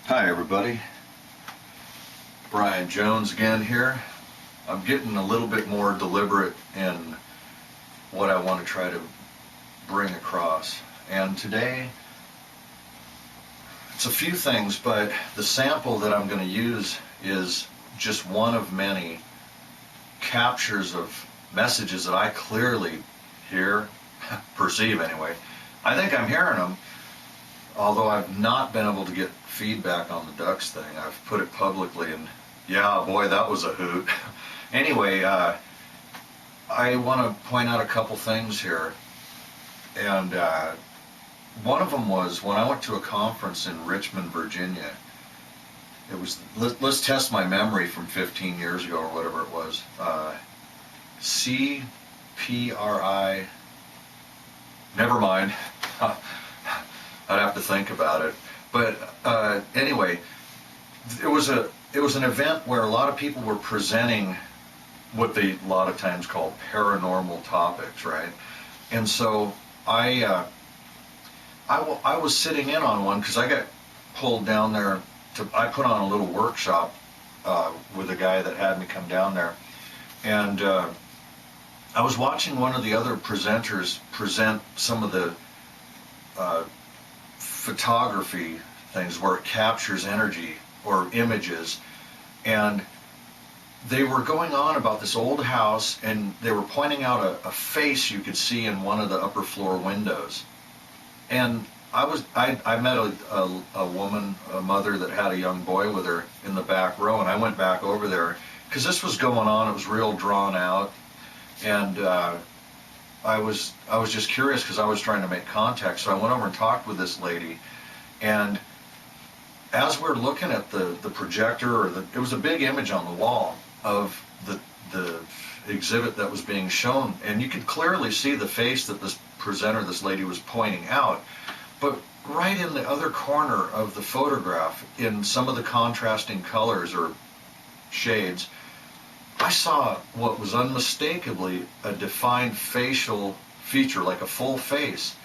Hi everybody, Brian Jones again here. I'm getting a little bit more deliberate in what I want to try to bring across. And today, it's a few things, but the sample that I'm going to use is just one of many captures of messages that I clearly hear, perceive anyway. I think I'm hearing them, although I've not been able to get feedback on the ducks thing. I've put it publicly, and yeah, boy, that was a hoot. Anyway, I want to point out a couple things here, and one of them was when I went to a conference in Richmond, Virginia. It was, let's test my memory from 15 years ago or whatever it was. CPRI, never mind. I'd have to think about it. But anyway, it was an event where a lot of people were presenting what they a lot of times call paranormal topics, right? And so I was sitting in on one because I got pulled down there I put on a little workshop with a guy that had me come down there, and I was watching one of the other presenters present some of the photography things where it captures energy or images, and they were going on about this old house, and they were pointing out a face you could see in one of the upper floor windows. And I met a woman, a mother that had a young boy with her in the back row, and I went back over there because this was going on. It was real drawn out, and I was just curious because I was trying to make contact. So I went over and talked with this lady, and as we're looking at the projector, it was a big image on the wall of the exhibit that was being shown, and you could clearly see the face that this presenter, this lady, was pointing out. But right in the other corner of the photograph, in some of the contrasting colors or shades, I saw what was unmistakably a defined facial feature, like a full face.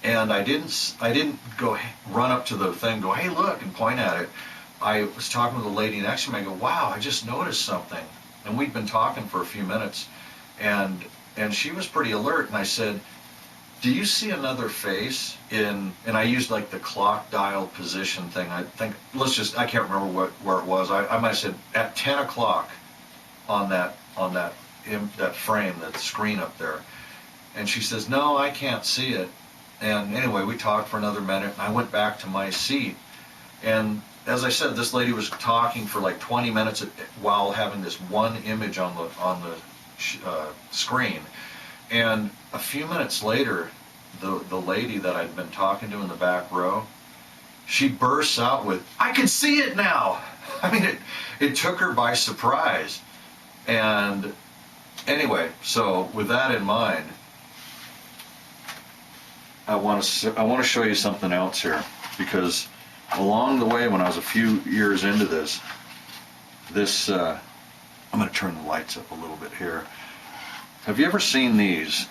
And I didn't go run up to the thing, go, hey, look, and point at it. I was talking with the lady next to me. I go, wow, I just noticed something. And we'd been talking for a few minutes, and she was pretty alert. And I said, do you see another face and I used like the clock dial position thing. I think, I can't remember where it was. I might have said at 10 o'clock on that frame, that screen up there. And she says, no, I can't see it. And anyway, we talked for another minute, and I went back to my seat. And as I said, this lady was talking for like 20 minutes while having this one image on the screen. And a few minutes later, the lady that I'd been talking to in the back row, she bursts out with, I can see it now! I mean, it took her by surprise. And anyway, so with that in mind, I want to show you something else here, because along the way, when I was a few years into this, I'm going to turn the lights up a little bit here. Have you ever seen these?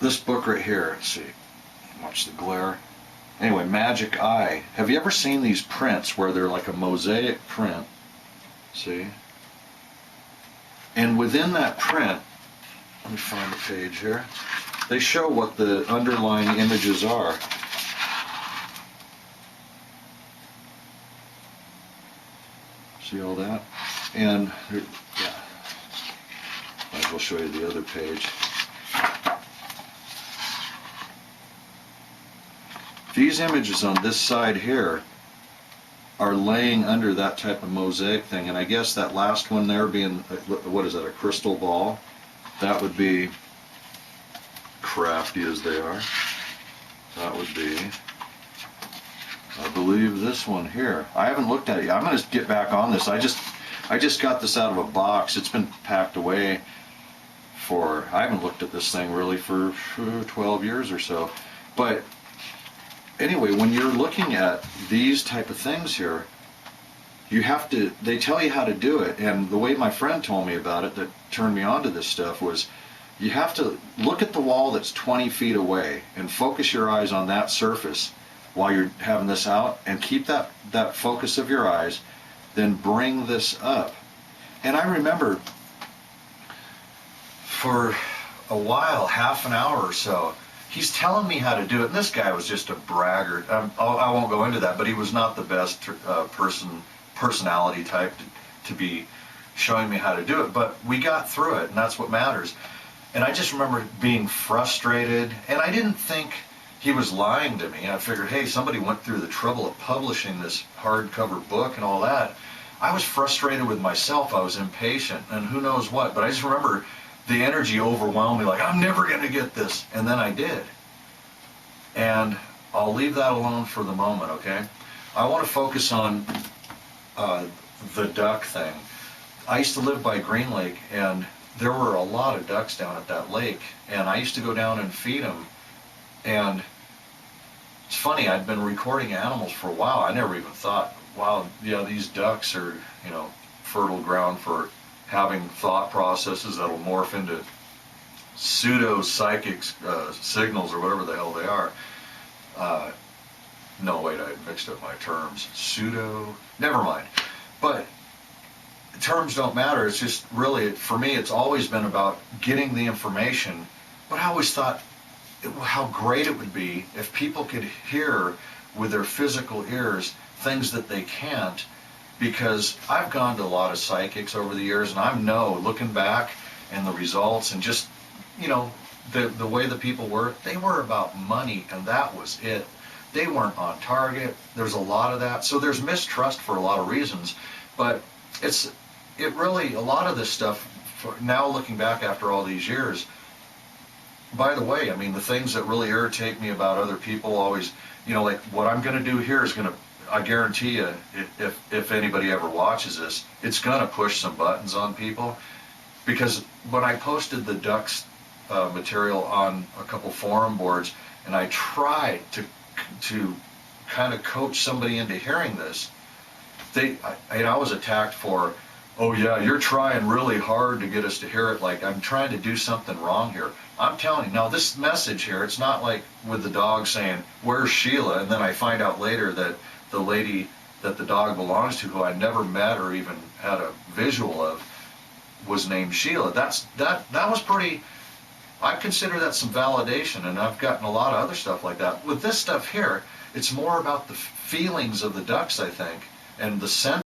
This book right here, let's see, watch the glare. Anyway, Magic Eye. Have you ever seen these prints where they're like a mosaic print? See? And within that print, let me find the page here, they show what the underlying images are. See all that? And, yeah, might as well show you the other page. These images on this side here are laying under that type of mosaic thing, and I guess that last one there being, what is that, a crystal ball? That would be, crafty as they are, that would be, I believe, this one here. I haven't looked at it yet. I'm going to get back on this. I just got this out of a box. It's been packed away I haven't looked at this thing really for 12 years or so. But anyway, when you're looking at these type of things here, they tell you how to do it. And the way my friend told me about it that turned me on to this stuff was, you have to look at the wall that's 20 feet away and focus your eyes on that surface while you're having this out, and keep that focus of your eyes, then bring this up. And I remember for a while, half an hour or so, he's telling me how to do it, and this guy was just a braggart. I won't go into that, but he was not the best personality type to be showing me how to do it, but we got through it, and that's what matters. And I just remember being frustrated, and I didn't think he was lying to me. I figured, hey, somebody went through the trouble of publishing this hardcover book and all that. I was frustrated with myself. I was impatient, and who knows what, but I just remember the energy overwhelmed me, like, I'm never going to get this. And then I did. And I'll leave that alone for the moment, okay? I want to focus on the duck thing. I used to live by Green Lake, and there were a lot of ducks down at that lake, and I used to go down and feed them. And it's funny, I'd been recording animals for a while. I never even thought, wow, yeah, these ducks are, fertile ground for having thought processes that'll morph into pseudo-psychic signals or whatever the hell they are. No, wait, I mixed up my terms. Never mind. But terms don't matter. It's just really, for me, it's always been about getting the information. But I always thought how great it would be if people could hear with their physical ears things that they can't, because I've gone to a lot of psychics over the years, and I know, looking back, and the results, and just, the way the people were, they were about money, and that was it. They weren't on target. There's a lot of that. So there's mistrust for a lot of reasons, but it really, a lot of this stuff, now looking back after all these years, by the way, I mean, the things that really irritate me about other people always, like what I'm going to do here is going to, I guarantee you, if anybody ever watches this, it's going to push some buttons on people. Because when I posted the ducks material on a couple forum boards, and I tried to kind of coach somebody into hearing this, I was attacked for, oh yeah, you're trying really hard to get us to hear it, like I'm trying to do something wrong here. I'm telling you, now this message here, it's not like with the dog saying, where's Sheila? And then I find out later that the lady that the dog belongs to, who I never met or even had a visual of, was named Sheila. That was pretty, I consider that some validation, and I've gotten a lot of other stuff like that. With this stuff here, it's more about the feelings of the ducks, I think, and the sense